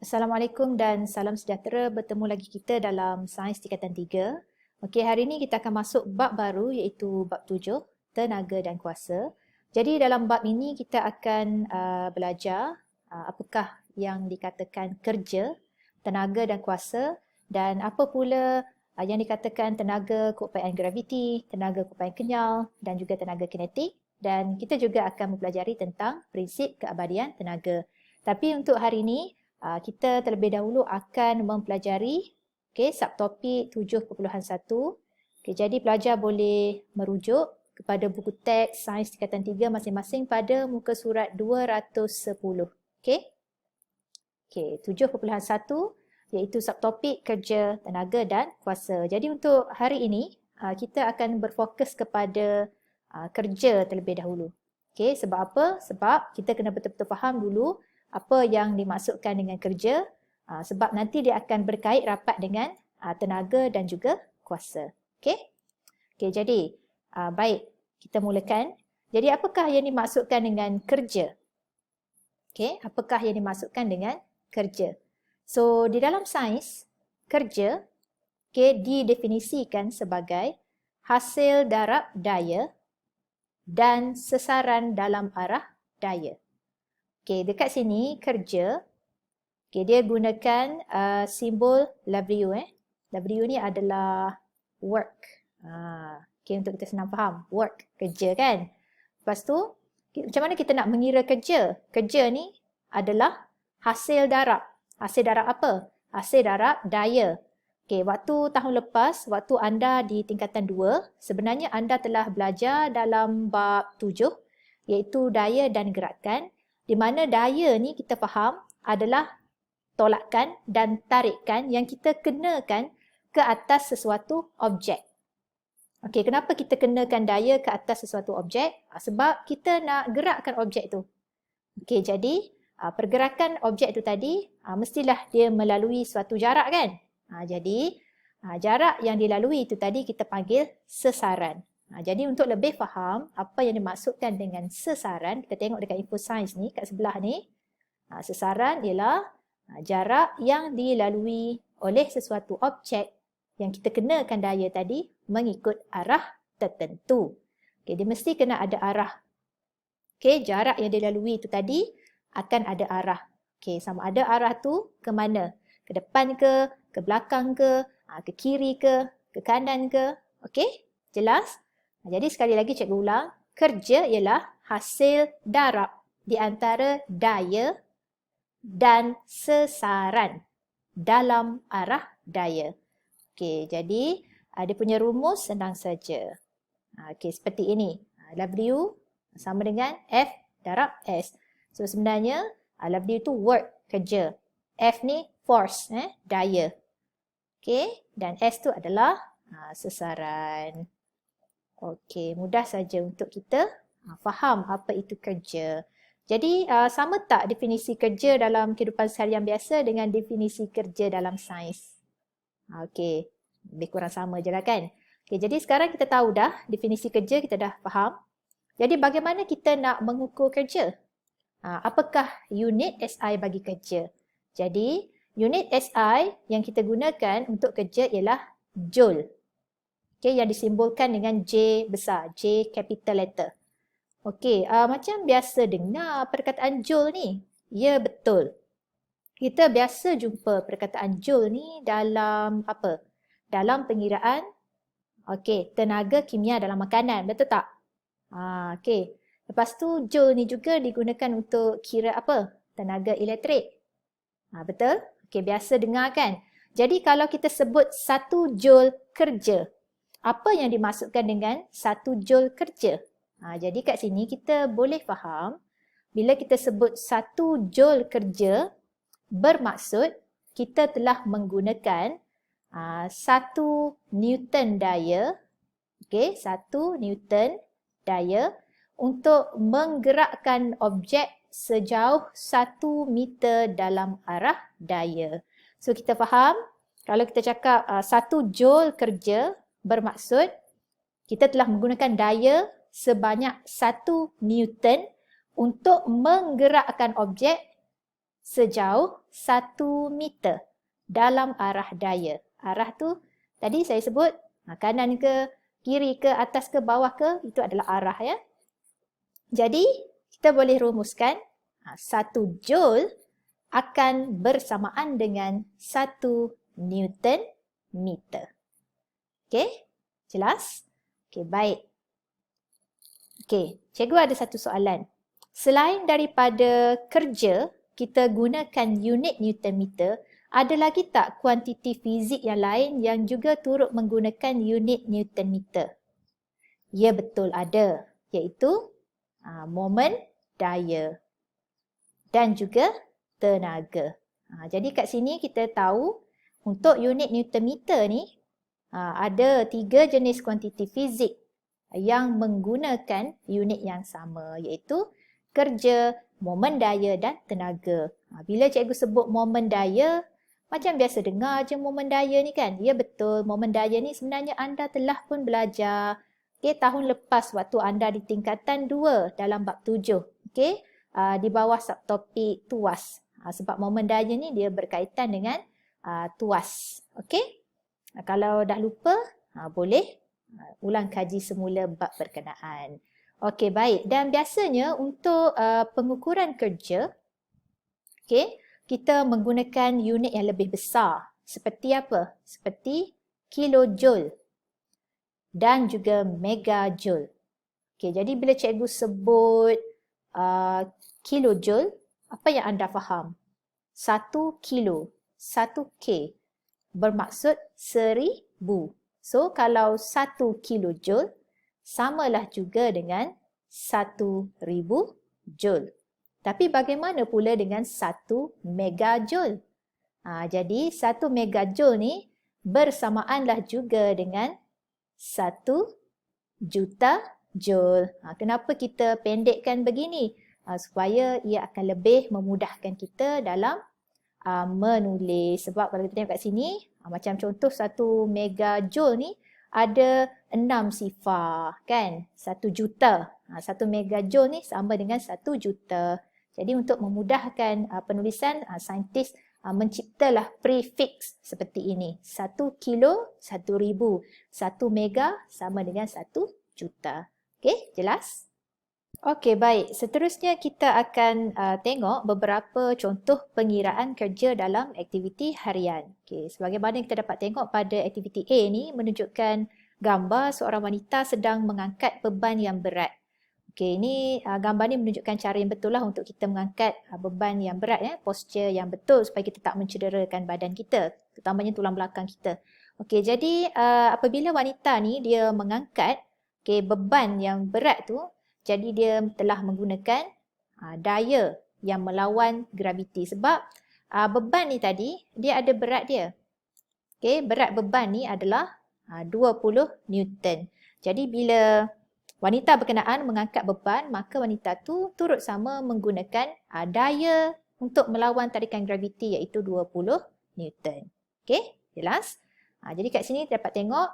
Assalamualaikum dan salam sejahtera. Bertemu lagi kita dalam Sains Tingkatan 3. Okey, hari ini kita akan masuk bab baru iaitu bab 7, tenaga dan kuasa. Jadi dalam bab ini kita akan belajar apakah yang dikatakan kerja, tenaga dan kuasa dan apa pula yang dikatakan tenaga keupayaan graviti, tenaga keupayaan kenyal dan juga tenaga kinetik. Dan kita juga akan mempelajari tentang prinsip keabadian tenaga. Tapi untuk hari ini, kita terlebih dahulu akan mempelajari subtopik 7.1. Jadi pelajar boleh merujuk kepada buku teks Sains Tingkatan 3 masing-masing pada muka surat 210. Okey, 7.1 iaitu subtopik kerja, tenaga dan kuasa. Jadi untuk hari ini kita akan berfokus kepada kerja terlebih dahulu. Okey, sebab apa? Sebab kita kena betul-betul faham dulu apa yang dimaksudkan dengan kerja, sebab nanti dia akan berkait rapat dengan tenaga dan juga kuasa. Okey? Okey, jadi baik, kita mulakan. Jadi apakah yang dimaksudkan dengan kerja? Okey, apakah yang dimaksudkan dengan kerja? So, di dalam sains, kerja didefinisikan sebagai hasil darab daya dan sesaran dalam arah daya. Okey, dekat sini kerja, dia gunakan simbol W. W ni adalah work. Okey, untuk kita senang faham, work, kerja kan. Lepas tu, macam mana kita nak mengira kerja? Kerja ni adalah hasil darab. Hasil darab apa? Hasil darab daya. Okey, waktu tahun lepas, waktu anda di tingkatan 2, sebenarnya anda telah belajar dalam bab 7, iaitu daya dan gerakan. Di mana daya ni kita faham adalah tolakan dan tarikan yang kita kenakan ke atas sesuatu objek. Okey, kenapa kita kenakan daya ke atas sesuatu objek? Sebab kita nak gerakkan objek tu. Okey, jadi pergerakan objek tu tadi mestilah dia melalui suatu jarak kan? Jadi jarak yang dilalui itu tadi kita panggil sesaran. Jadi untuk lebih faham apa yang dimaksudkan dengan sesaran, kita tengok dekat info sains ni, kat sebelah ni. Sesaran ialah jarak yang dilalui oleh sesuatu objek yang kita kenakan daya tadi mengikut arah tertentu. Okay, dia mesti kena ada arah. Okay, jarak yang dilalui itu tadi akan ada arah. Okay, sama ada arah tu ke mana? Ke depan ke belakang ke kiri ke kanan ke? Okay, jelas? Jadi sekali lagi cikgu ulang, kerja ialah hasil darab di antara daya dan sesaran dalam arah daya. Okey, jadi dia punya rumus senang saja. Okey, seperti ini. W sama dengan F darab S. So sebenarnya W itu work, kerja. F ni force, daya. Okey, dan S tu adalah sesaran. Okey, mudah saja untuk kita faham apa itu kerja. Jadi sama tak definisi kerja dalam kehidupan seharian biasa dengan definisi kerja dalam sains? Okey, lebih kurang sama je lah kan? Okey, jadi sekarang kita tahu dah definisi kerja, kita dah faham. Jadi bagaimana kita nak mengukur kerja? Apakah unit SI bagi kerja? Jadi unit SI yang kita gunakan untuk kerja ialah joule. Okay, yang disimbolkan dengan J besar, J capital letter. Okey, macam biasa dengar perkataan joule ni. Ya, betul. Kita biasa jumpa perkataan joule ni dalam apa? Dalam pengiraan tenaga kimia dalam makanan, betul tak? Okey. Lepas tu joule ni juga digunakan untuk kira apa? Tenaga elektrik. Betul? Okey, biasa dengar kan? Jadi kalau kita sebut 1 joule kerja, apa yang dimaksudkan dengan 1 joule kerja? Jadi kat sini kita boleh faham bila kita sebut 1 joule kerja bermaksud kita telah menggunakan 1 Newton daya, 1 Newton daya untuk menggerakkan objek sejauh 1 meter dalam arah daya. So kita faham kalau kita cakap 1 joule kerja bermaksud kita telah menggunakan daya sebanyak 1 Newton untuk menggerakkan objek sejauh 1 meter dalam arah daya. Arah tu tadi saya sebut kanan ke, kiri ke, atas ke, bawah ke, itu adalah arah ya. Jadi kita boleh rumuskan 1 joule akan bersamaan dengan 1 Newton meter. Okey, jelas? Okey, baik. Okey, cikgu ada satu soalan. Selain daripada kerja, kita gunakan unit Newton meter, ada lagi tak kuantiti fizik yang lain yang juga turut menggunakan unit Newton meter? Ya, betul ada, iaitu moment, daya dan juga tenaga. Jadi kat sini kita tahu untuk unit Newton meter ni ada 3 jenis kuantiti fizik yang menggunakan unit yang sama, iaitu kerja, momen daya dan tenaga. Bila cikgu sebut momen daya, macam biasa dengar je momen daya ni kan? Ya betul, momen daya ni sebenarnya anda telah pun belajar tahun lepas waktu anda di tingkatan 2 dalam bab 7. Di bawah subtopik tuas. Sebab momen daya ni dia berkaitan dengan tuas. Kalau dah lupa, boleh ulang kaji semula bab berkenaan. Okey, baik. Dan biasanya untuk pengukuran kerja, kita menggunakan unit yang lebih besar. Seperti apa? Seperti kilojoule dan juga megajoule. Jadi bila cikgu sebut kilojoule, apa yang anda faham? 1 kilo, 1 K bermaksud 1000. So, kalau 1 kilojoule samalah juga dengan 1000 joule. Tapi bagaimana pula dengan 1 megajoule? Jadi, 1 megajoule ni bersamaanlah juga dengan 1 juta joule. Kenapa kita pendekkan begini? Supaya ia akan lebih memudahkan kita dalam menulis. Sebab kalau kita tengok kat sini, macam contoh 1 megajoule ni ada 6 sifar kan? 1 juta. 1 megajoule ni sama dengan 1 juta. Jadi untuk memudahkan penulisan, saintis menciptalah prefix seperti ini. 1 kilo, 1000. 1 mega sama dengan 1 juta. Okey, jelas? Okey, baik. Seterusnya kita akan tengok beberapa contoh pengiraan kerja dalam aktiviti harian. Sebagaimana kita dapat tengok pada aktiviti A ni menunjukkan gambar seorang wanita sedang mengangkat beban yang berat. Ini gambar ni menunjukkan cara yang betul lah untuk kita mengangkat beban yang berat, posture yang betul supaya kita tak mencederakan badan kita, terutamanya tulang belakang kita. Jadi apabila wanita ni dia mengangkat beban yang berat tu, jadi dia telah menggunakan daya yang melawan graviti. Sebab beban ni tadi, dia ada berat dia. Berat beban ni adalah 20 Newton. Jadi bila wanita berkenaan mengangkat beban, maka wanita tu turut sama menggunakan daya untuk melawan tarikan graviti iaitu 20 Newton. Jelas? Jadi kat sini dapat tengok,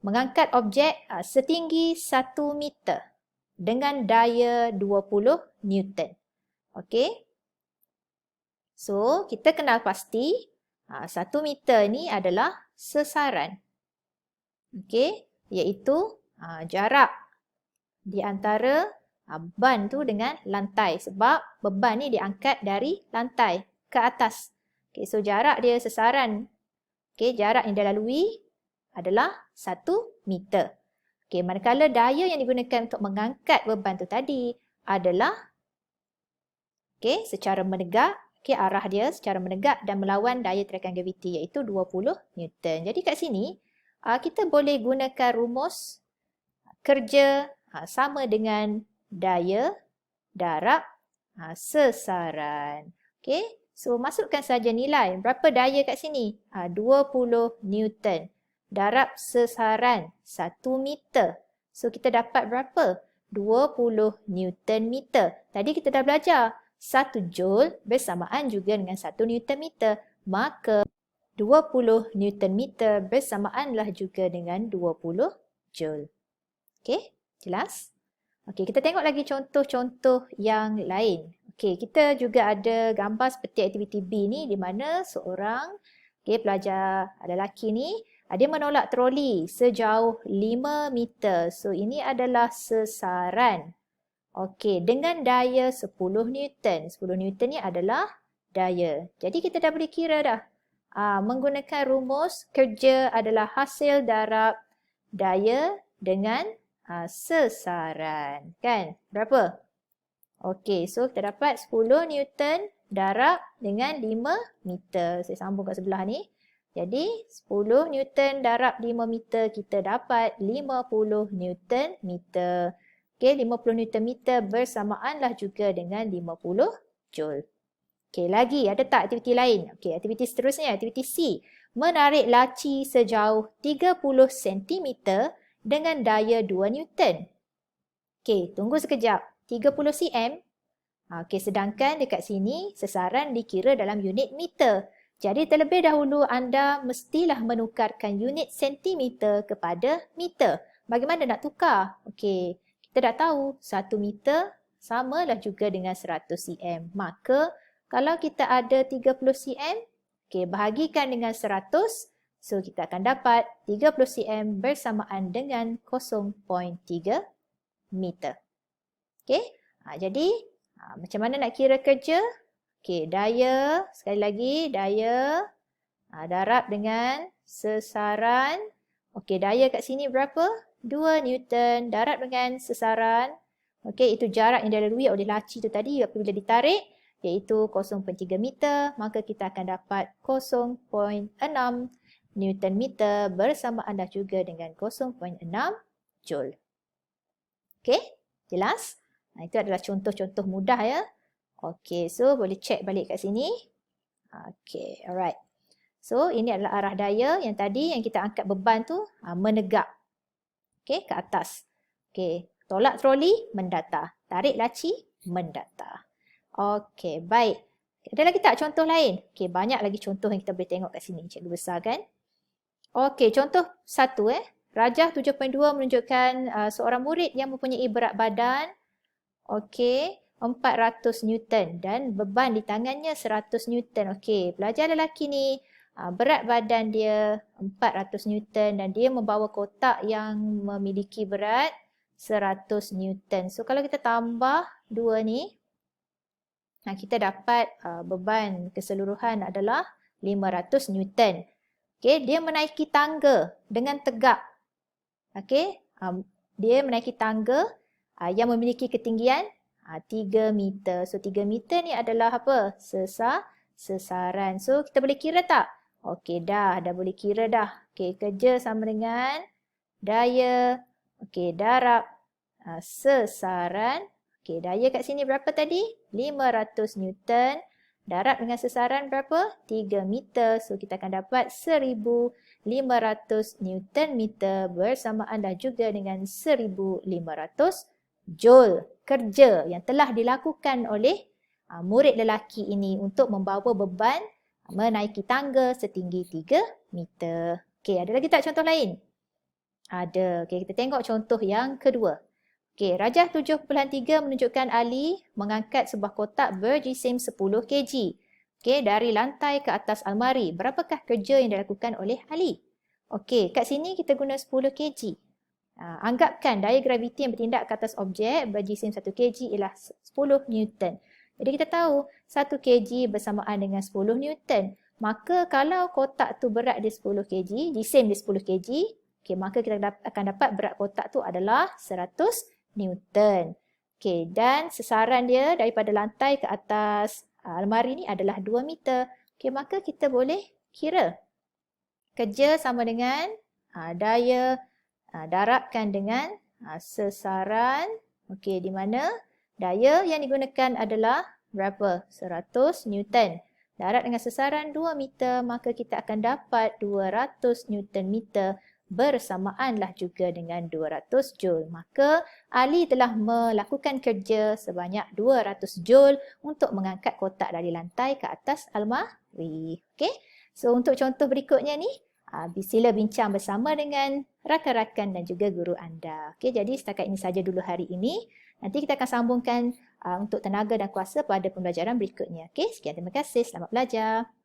mengangkat objek setinggi 1 meter. Dengan daya 20 Newton. So, kita kenal pasti 1 meter ni adalah sesaran. Iaitu jarak di antara ban tu dengan lantai. Sebab beban ni diangkat dari lantai ke atas. So, jarak dia sesaran. Jarak yang dia lalui adalah 1 meter. Manakala daya yang digunakan untuk mengangkat beban tu tadi adalah secara menegak, arah dia secara menegak dan melawan daya tarikan graviti iaitu 20 Newton. Jadi kat sini kita boleh gunakan rumus kerja sama dengan daya darab sesaran. So masukkan saja nilai. Berapa daya kat sini? 20 Newton. Darab sesaran 1 meter. So, kita dapat berapa? 20 Newton meter. Tadi kita dah belajar. 1 joule bersamaan juga dengan 1 Newton meter. Maka, 20 Newton meter bersamaanlah juga dengan 20 joule. Jelas? Kita tengok lagi contoh-contoh yang lain. Okey, kita juga ada gambar seperti aktiviti B ni di mana seorang pelajar lelaki ni dia menolak troli sejauh 5 meter. So ini adalah sesaran. Okey, dengan daya 10 Newton. 10 Newton ni adalah daya. Jadi kita dah boleh kira dah. Menggunakan rumus kerja adalah hasil darab daya dengan sesaran. Kan? Berapa? Okey, so kita dapat 10 Newton darab dengan 5 meter. Saya sambung kat sebelah ni. Jadi 10 Newton darab 5 meter kita dapat 50 Newton meter. Okey, 50 Newton meter bersamaanlah juga dengan 50 Joule. Okey, lagi ada tak aktiviti lain? Okey, aktiviti seterusnya, aktiviti C. Menarik laci sejauh 30 cm dengan daya 2 Newton. Okey, tunggu sekejap. 30 cm. Okey, sedangkan dekat sini sesaran dikira dalam unit meter. Jadi terlebih dahulu anda mestilah menukarkan unit sentimeter kepada meter. Bagaimana nak tukar? Okey, kita dah tahu 1 meter samalah juga dengan 100 cm. Maka kalau kita ada 30 cm, okey, bahagikan dengan 100. So kita akan dapat 30 cm bersamaan dengan 0.3 meter. Okey, jadi macam mana nak kira kerja? Okey, daya, sekali lagi, daya darab dengan sesaran. Okey, daya kat sini berapa? 2 Newton darab dengan sesaran. Okey, itu jarak yang dilalui oleh laci tu tadi apabila ditarik, iaitu 0.3 meter. Maka kita akan dapat 0.6 Newton meter bersamaan dah juga dengan 0.6 Joule. Okey, jelas? Itu adalah contoh-contoh mudah ya. Okey, so boleh check balik kat sini. Okey, alright. So, ini adalah arah daya yang tadi yang kita angkat beban tu menegak. Okey, ke atas. Okey, tolak troli, mendata. Tarik laci, mendata. Okey, baik. Ada lagi tak contoh lain? Okey, banyak lagi contoh yang kita boleh tengok kat sini. Cikgu besarkan. Okey, contoh satu Rajah 7.2 menunjukkan seorang murid yang mempunyai berat badan 400 Newton dan beban di tangannya 100 Newton. Okey, pelajar lelaki ni berat badan dia 400 Newton dan dia membawa kotak yang memiliki berat 100 Newton. So kalau kita tambah dua ni, kita dapat beban keseluruhan adalah 500 Newton. Okey, dia menaiki tangga dengan tegak. Okey, dia menaiki tangga yang memiliki ketinggian 3 meter. So 3 meter ni adalah apa? Sesaran. So kita boleh kira tak? Okey, dah boleh kira dah. Okey, kerja sama dengan daya. Okey, darab sesaran. Okey, daya kat sini berapa tadi? 500 Newton. Darab dengan sesaran berapa? 3 meter. So kita akan dapat 1500 Newton meter bersamaan dah juga dengan 1500 Joule kerja yang telah dilakukan oleh murid lelaki ini untuk membawa beban menaiki tangga setinggi 3 meter. Okey, ada lagi tak contoh lain? Ada. Okey, kita tengok contoh yang kedua. Okey, Rajah 7.3 menunjukkan Ali mengangkat sebuah kotak berjisim 10 kg. Okey, dari lantai ke atas almari. Berapakah kerja yang dilakukan oleh Ali? Okey, kat sini kita guna 10 kg. Anggapkan daya graviti yang bertindak ke atas objek berjisim 1 kg ialah 10 Newton. Jadi kita tahu 1 kg bersamaan dengan 10 Newton. Maka kalau kotak tu berat dia 10 kg, jisim dia 10 kg, okay, maka kita akan dapat berat kotak tu adalah 100 Newton. Okay, dan sesaran dia daripada lantai ke atas almari ni adalah 2 meter. Okay, maka kita boleh kira. Kerja sama dengan daya darabkan dengan sesaran. Okey, di mana daya yang digunakan adalah berapa? 100 Newton. Darab dengan sesaran 2 meter, maka kita akan dapat 200 Newton meter bersamaanlah juga dengan 200 Joule. Maka Ali telah melakukan kerja sebanyak 200 Joule untuk mengangkat kotak dari lantai ke atas almari. Okey. So untuk contoh berikutnya ni, sila bincang bersama dengan rakan-rakan dan juga guru anda. Okey, jadi setakat ini saja dulu hari ini. Nanti kita akan sambungkan untuk tenaga dan kuasa pada pembelajaran berikutnya. Okey, sekian, terima kasih. Selamat belajar.